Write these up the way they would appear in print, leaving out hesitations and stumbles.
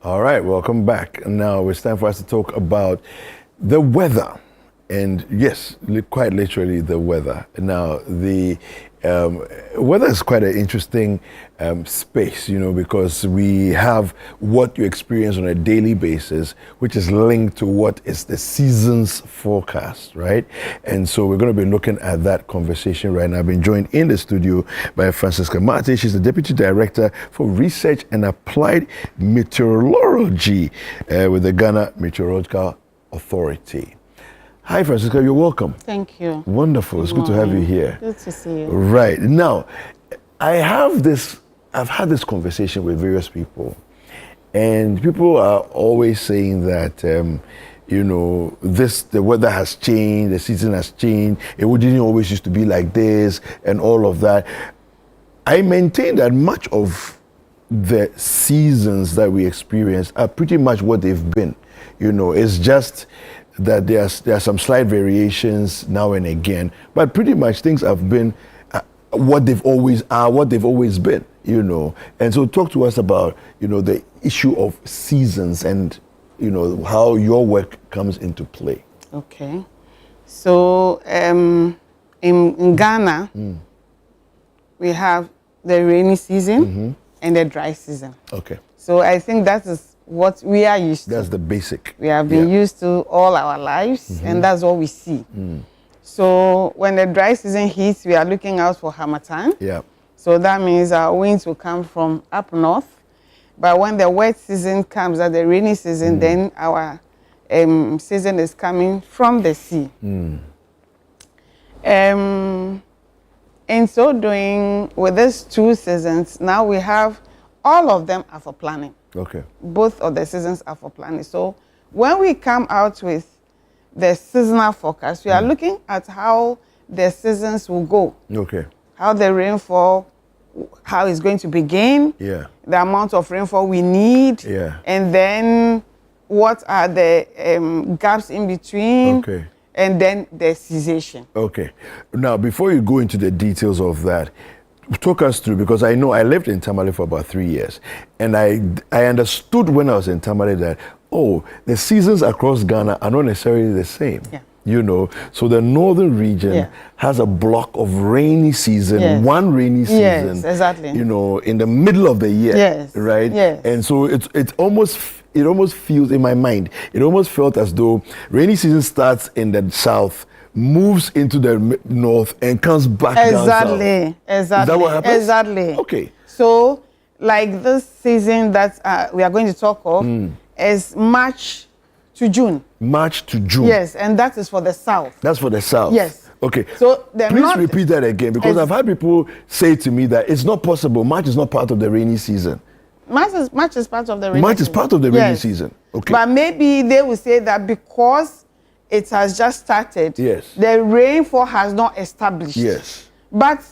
All right, welcome back. Now it's time for us to talk about the weather. And yes, quite literally the weather. Now, the weather is quite an interesting space, because we have what you experience on a daily basis, which is linked to what is the season's forecast, right? And so we're going to be looking at that conversation right now. I've been joined in the studio by Francisca Mate. She's the Deputy Director for Research and Applied Meteorology with the Ghana Meteorological Authority. Hi, Francisca, you're welcome. Thank you. Wonderful. It's good to have you here. Good to see you. Right. Now, I've had this conversation with various people, and people are always saying that, the weather has changed, the season has changed, it didn't always used to be like this, and all of that. I maintain that much of the seasons that we experience are pretty much what they've been. It's just that there are some slight variations now and again, but pretty much things have been what they've always been, And so talk to us about, the issue of seasons and, how your work comes into play. Okay. So in Ghana, we have the rainy season and the dry season. Okay. So I think that is what we are used to. That's the basic. We have been used to all our lives, and that's what we see. So when the dry season hits, we are looking out for harmattan. Yeah. So that means our winds will come from up north. But when the wet season comes, the rainy season, then our season is coming from the sea. In so doing, with these two seasons, now we have all of them are for planning. Okay. Both of the seasons are for planning. So when we come out with the seasonal forecast, we are looking at how the seasons will go. Okay. How the rainfall, how it's going to begin. Yeah. The amount of rainfall we need. Yeah. And then what are the gaps in between. Okay. And then the cessation. Okay. Now, before you go into the details of that, talk us through, because I know I lived in Tamale for about 3 years, and I understood when I was in Tamale that, the seasons across Ghana are not necessarily the same. Yeah. So the northern region has a block of rainy season, one rainy season. Yes, exactly. In the middle of the year. Yes. Right? Yes. And so it almost feels, in my mind, it almost felt as though rainy season starts in the south, moves into the north, and comes back down south. Exactly. Is that what happens? Exactly. Okay. So, like this season that we are going to talk of is March to June. March to June. Yes, and that is for the south. That's for the south. Yes. Okay. So please repeat that again, because I've had people say to me that it's not possible. March is not part of the rainy season. March is part of the rainy season. March is part of the rainy season. Okay. But maybe they will say that because it has just started, yes, the rainfall has not established. Yes. But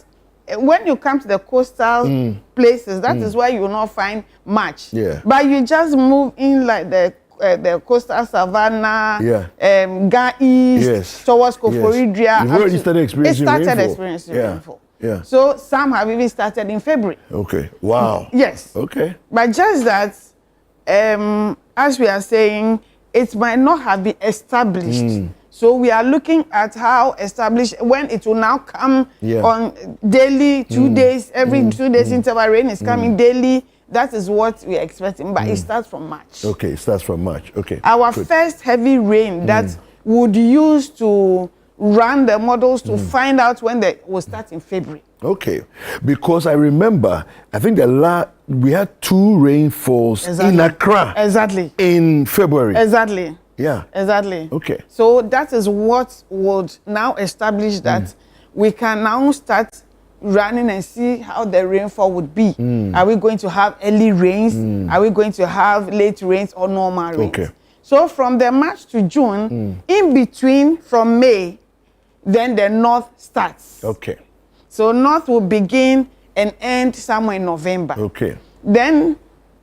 when you come to the coastal places, that is where you will not find much. Yeah. But you just move in like the coastal savannah, Ga East, towards Koforidua. Yes. You've already started experiencing rainfall. It started experiencing rainfall. Yeah. So some have even started in February. Okay. Wow. Yes. Okay. But just that, as we are saying, it might not have been established. So we are looking at how established, when it will now come on daily, 2 days, every 2 days interval, rain is coming daily. That is what we are expecting, but it starts from March. Okay, it starts from March. Okay. Our first heavy rain that would use to run the models to find out when they will start in February. Okay, because I remember, I think we had 2 rainfalls in Accra. Exactly. In February. Exactly. Yeah. Exactly. Okay. So that is what would now establish that we can now start running and see how the rainfall would be. Are we going to have early rains? Are we going to have late rains or normal rains? Okay. So from the March to June, in between from May, then the north starts. Okay. So north will begin and end somewhere in November. Okay. Then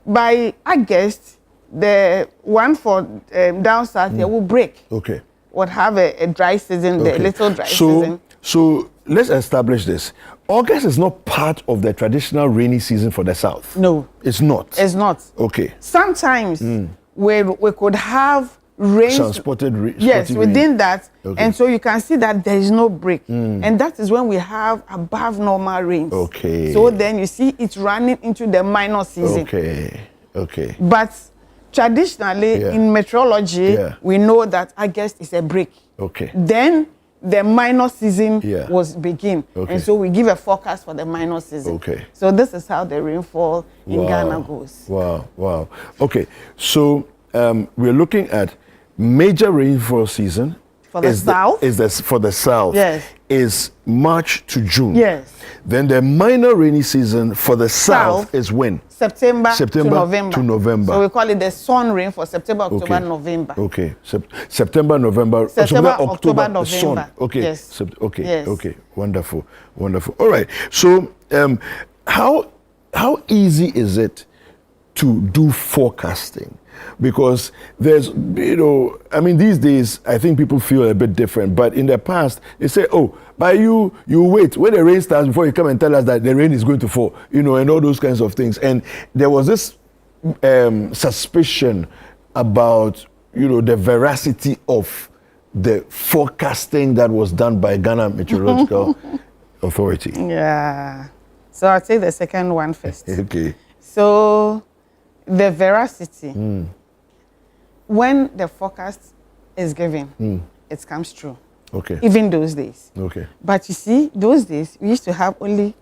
by August, the one for down south here will break. Okay. Would have a dry season, the little dry season. So let's establish this. August is not part of the traditional rainy season for the South. No. It's not. It's not. Okay. Sometimes we could have rain. Yes, within that. Okay. And so you can see that there is no break. And that is when we have above normal rains. Okay. So then you see it's running into the minor season. Okay. Okay. But traditionally in meteorology, we know that August is a break. Okay. Then the minor season was begin. Okay. And so we give a forecast for the minor season. Okay. So this is how the rainfall in Ghana goes. Wow, wow. Okay, so we're looking at major rainfall season. For the South? For the South. Yes. Is March to June. Yes. Then the minor rainy season for the South is when? September to November. So we call it the sun rain for September, October, November. Okay. September, November. October, November. Sun. Okay. Yes. Okay. Yes. Okay. Wonderful. Wonderful. All right. So how easy is it to do forecasting? Because there's, I mean, these days, I think people feel a bit different. But in the past, they say, oh, by you wait. When the rain starts before you come and tell us that the rain is going to fall, and all those kinds of things. And there was this suspicion about, the veracity of the forecasting that was done by Ghana Meteorological Authority. Yeah. So I'll take the second one first. Okay. So the veracity, when the forecast is given, it comes true. Okay. Even those days. Okay. But you see, those days, we used to have only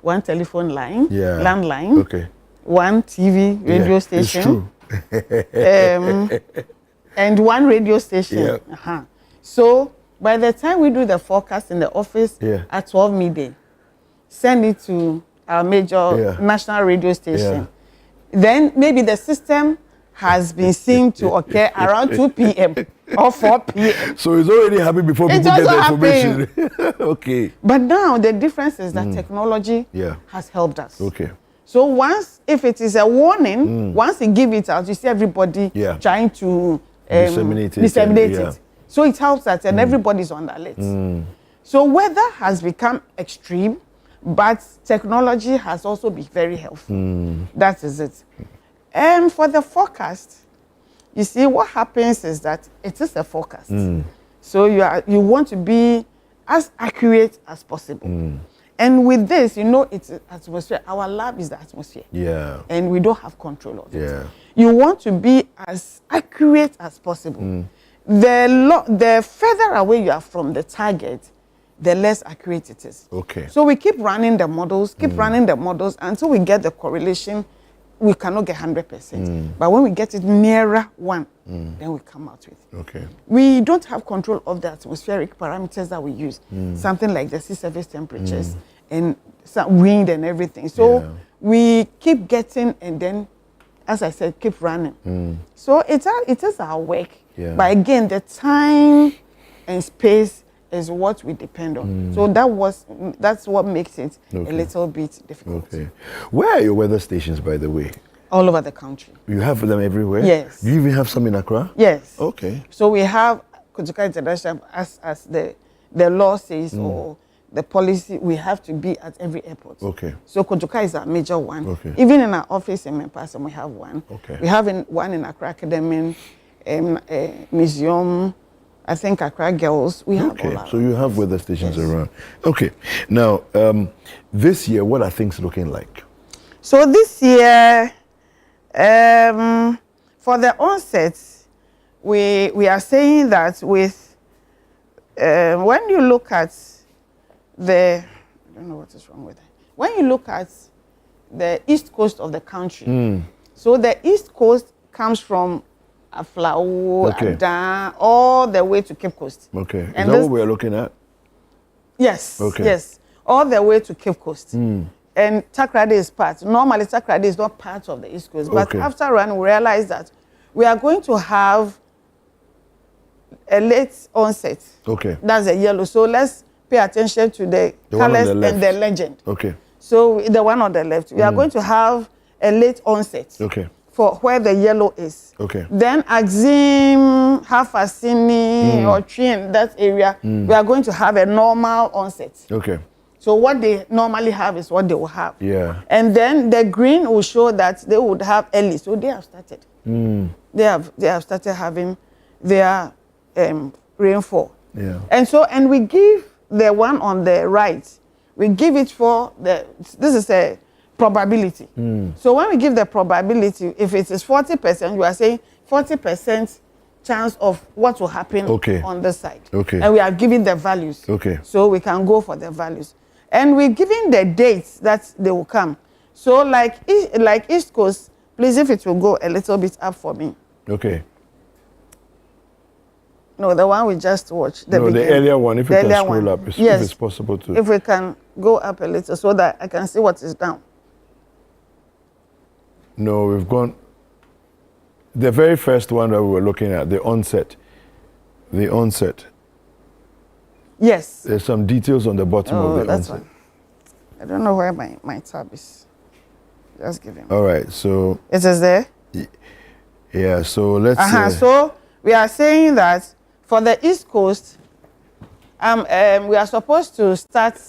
one telephone line, landline, one TV, radio station. It's true. And one radio station. Yeah. So by the time we do the forecast in the office at 12 midday, send it to our major national radio station. Then maybe the system has been seen to occur around 2 p.m. or 4 p.m. So it's already happened before people get the information. Okay. But now the difference is that technology has helped us. Okay. So once, if it is a warning, once you give it out, you see everybody trying to disseminate it. So it helps us and everybody's on alert. So weather has become extreme, but technology has also been very helpful. That is it. And for the forecast, you see what happens is that it is a forecast. So you want to be as accurate as possible. And with this, it's atmosphere. Our lab is the atmosphere. Yeah. And we don't have control of it. You want to be as accurate as possible. The further away you are from the target, the less accurate it is. Okay. So we keep running the models, until we get the correlation. We cannot get 100%. But when we get it nearer 1, then we come out with it. Okay. We don't have control of the atmospheric parameters that we use. Something like the sea surface temperatures and wind and everything. So we keep getting and then, as I said, keep running. So it is our work. But again, the time and space is what we depend on. So that's what makes it a little bit difficult. Okay. Where are your weather stations, by the way? All over the country. You have them everywhere? Yes. Do you even have some in Accra? Yes. Okay. So we have Kotoka International as the law says or the policy, we have to be at every airport. Okay. So Kotoka is a major one. Okay. Even in our office in Mempasan, we have one. Okay. We have one in Accra Academy, Museum, I think Accra Girls. We have all so you have weather stations around. Okay. Now, this year, what are things looking like? So this year, for the onset, we are saying that with when you look at I don't know what is wrong with it. When you look at the east coast of the country, so the east coast comes from Aflao, Adan, all the way to Cape Coast. Okay. And is that what we're looking at? Yes. Okay. Yes. All the way to Cape Coast. And Takoradi is part. Normally, Takoradi is not part of the East Coast. But after run, we realized that we are going to have a late onset. Okay. That's a yellow. So let's pay attention to the colors and the legend. Okay. So the one on the left, we are going to have a late onset. Okay. For where the yellow is. Okay. Then Axim, Hafasini, or Trien, that area, we are going to have a normal onset. Okay. So what they normally have is what they will have. Yeah. And then the green will show that they would have early. So they have started. They have started having their rainfall. Yeah. And we give the one on the right, we give it for this is a probability. So when we give the probability, if it is 40%, you are saying 40% chance of what will happen on this side. Okay. And we are giving the values. Okay. So we can go for the values. And we're giving the dates that they will come. So like East Coast, please, if it will go a little bit up for me. Okay. No, the one we just watched. The earlier one, if you can scroll up, if it's possible to. If we can go up a little so that I can see what is down. No, we've gone. The very first one that we were looking at, the onset. The onset. Yes. There's some details on the bottom of the onset. One. I don't know where my tab is. Just give him. All right, so. It is there? Yeah, so let's. So we are saying that for the East Coast, we are supposed to start.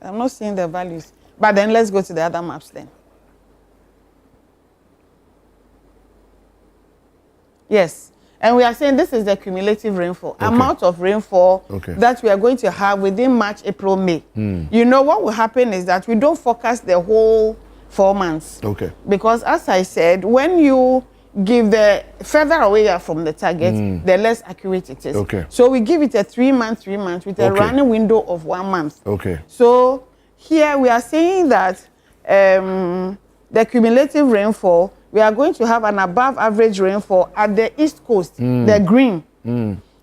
I'm not seeing the values, but then let's go to the other maps then. Yes, and we are saying this is the cumulative rainfall, amount of rainfall that we are going to have within March, April, May. You know what will happen is that we don't forecast the whole 4 months. Okay. Because as I said, when you give the further away you are from the target, the less accurate it is. Okay. So we give it a 3 months with a running window of 1 month. Okay. So here we are saying that the cumulative rainfall, we are going to have an above average rainfall at the East Coast, the green.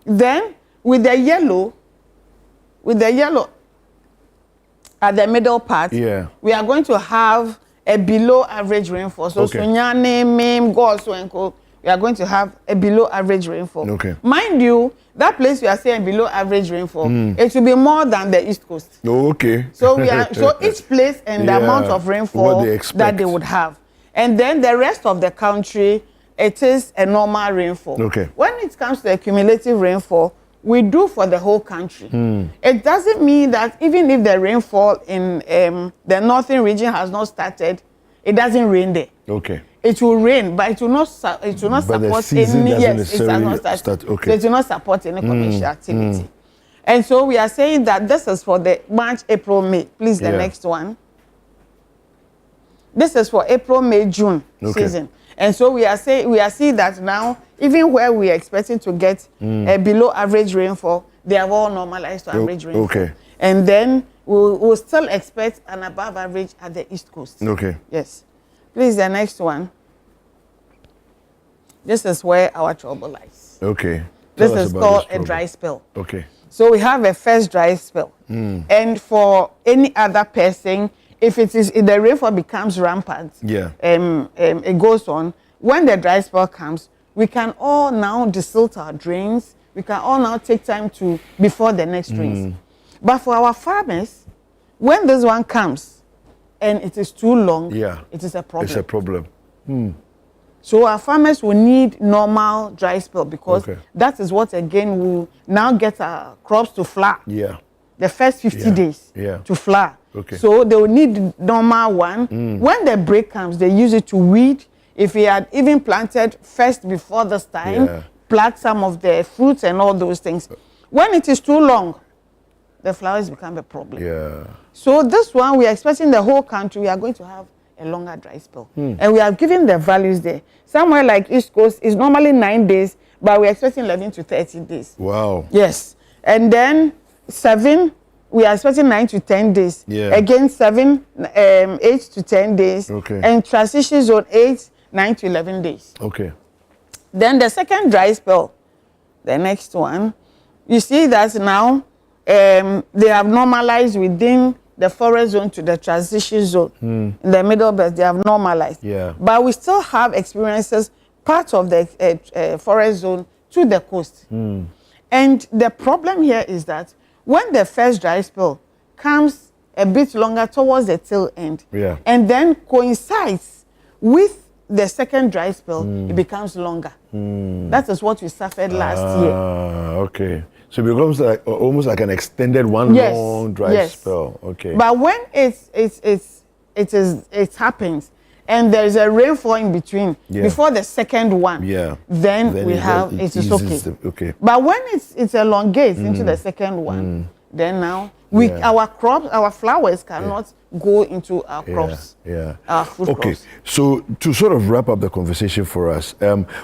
Then with the yellow at the middle part, we are going to have a below average rainfall. So Sunyane, Mim, Goso, and Co. We are going to have a below average rainfall. Okay. Mind you, that place we are saying below average rainfall, it will be more than the East Coast. Okay. So each place and the amount of rainfall that they would have. And then the rest of the country, it is a normal rainfall. Okay. When it comes to the cumulative rainfall, we do for the whole country. It doesn't mean that even if the rainfall in the northern region has not started, it doesn't rain there. Okay. It will rain, but it will not support any. Yes, it has not started. Okay. So it will not support any commercial activity. And so we are saying that this is for the March, April, May. Please, the next one. This is for April, May, June season. And so we are seeing that now, even where we are expecting to get a below average rainfall, they have all normalized to average rainfall. Okay. And then we'll still expect an above average at the East Coast. Okay. Yes. Please, the next one. This is where our trouble lies. Okay. This is called a dry spell. Okay. So we have a first dry spell. And for any other person, if the rainfall becomes rampant, it goes on. When the dry spell comes, we can all now desilt our drains. We can all now take time before the next rains. But for our farmers, when this one comes and it is too long, it is a problem. It's a problem. So our farmers will need normal dry spell because that is what again will now get our crops to flower. Yeah. The first 50 days to flower. Okay. So they will need normal one. When the break comes, they use it to weed. If we had even planted first before this time, plant some of the fruits and all those things. When it is too long, the flowers become a problem. Yeah. So this one, we are expecting the whole country, we are going to have a longer dry spell. And we are giving the values there. Somewhere like East Coast is normally 9 days, but we're expecting 11 to 30 days. Wow. Yes. And then 7, we are expecting 9 to 10 days. Yeah. Again, 7, 8 to 10 days. Okay. And transition zone 8, 9 to 11 days. Okay. Then the second dry spell, the next one, you see that now they have normalized within the forest zone to the transition zone. In the middle belt, they have normalized. Yeah. But we still have experiences, part of the forest zone to the coast. And the problem here is that when the first dry spell comes a bit longer towards the tail end, and then coincides with the second dry spell, it becomes longer. That is what we suffered last year. Okay. So it becomes like almost like an extended one long dry spell. Okay. But when it happens and there is a rainfall in between before the second one, then we have it is okay. Okay. But when it elongates into the second one, then now our crops, our flowers cannot go into our crops. Our food crops. So to sort of wrap up the conversation for us,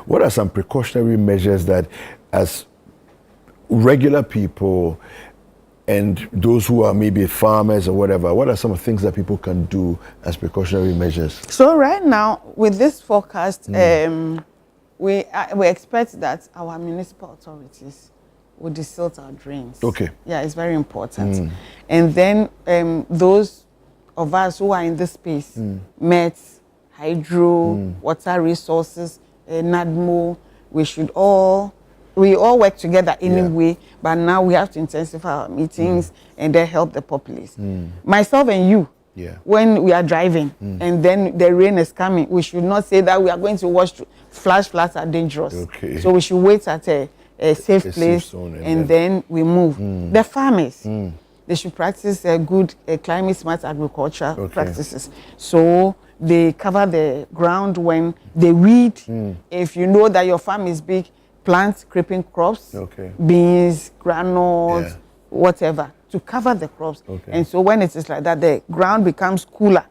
what are some precautionary measures that, as regular people and those who are maybe farmers or whatever, what are some of the things that people can do as precautionary measures? So right now, with this forecast, we expect that our municipal authorities will desilt our drains. Okay. Yeah, it's very important. And then those of us who are in this space, METS, Hydro, Water Resources, NADMO, we all work together anyway, but now we have to intensify our meetings and then help the populace. Myself and you, when we are driving and then the rain is coming, we should not say that we are going to watch flash floods are dangerous. Okay. So we should wait at a safe place and then we move. The farmers, they should practice good climate smart agriculture practices. So they cover the ground when they weed. If you know that your farm is big, plant creeping crops, beans, granules, whatever, to cover the crops. And so when it is like that, the ground becomes cooler,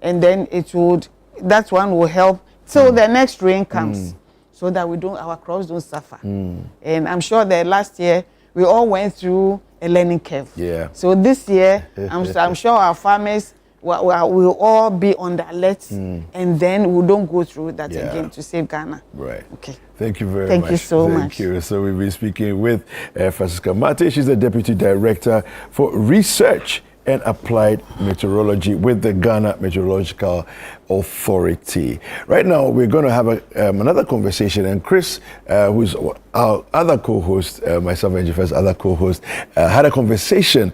and then that one will help till the next rain comes, so that our crops don't suffer. And I'm sure that last year we all went through a learning curve. So this year, I'm sure our farmers will all be on the alert, and then we don't go through that again to save Ghana. Right. Okay. Thank you very much. Thank you so much. Thank you. So we've been speaking with Francisca Mate. She's the Deputy Director for Research and Applied Meteorology with the Ghana Meteorological Authority. Right now, we're going to have another conversation, and Chris, who's our other co-host, myself and Jeff's other co-host, had a conversation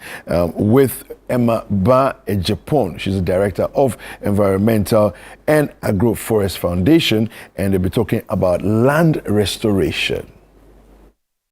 with Emma Ba Ejapon. She's the Director of Environmental and Agroforest Foundation, and they'll be talking about land restoration.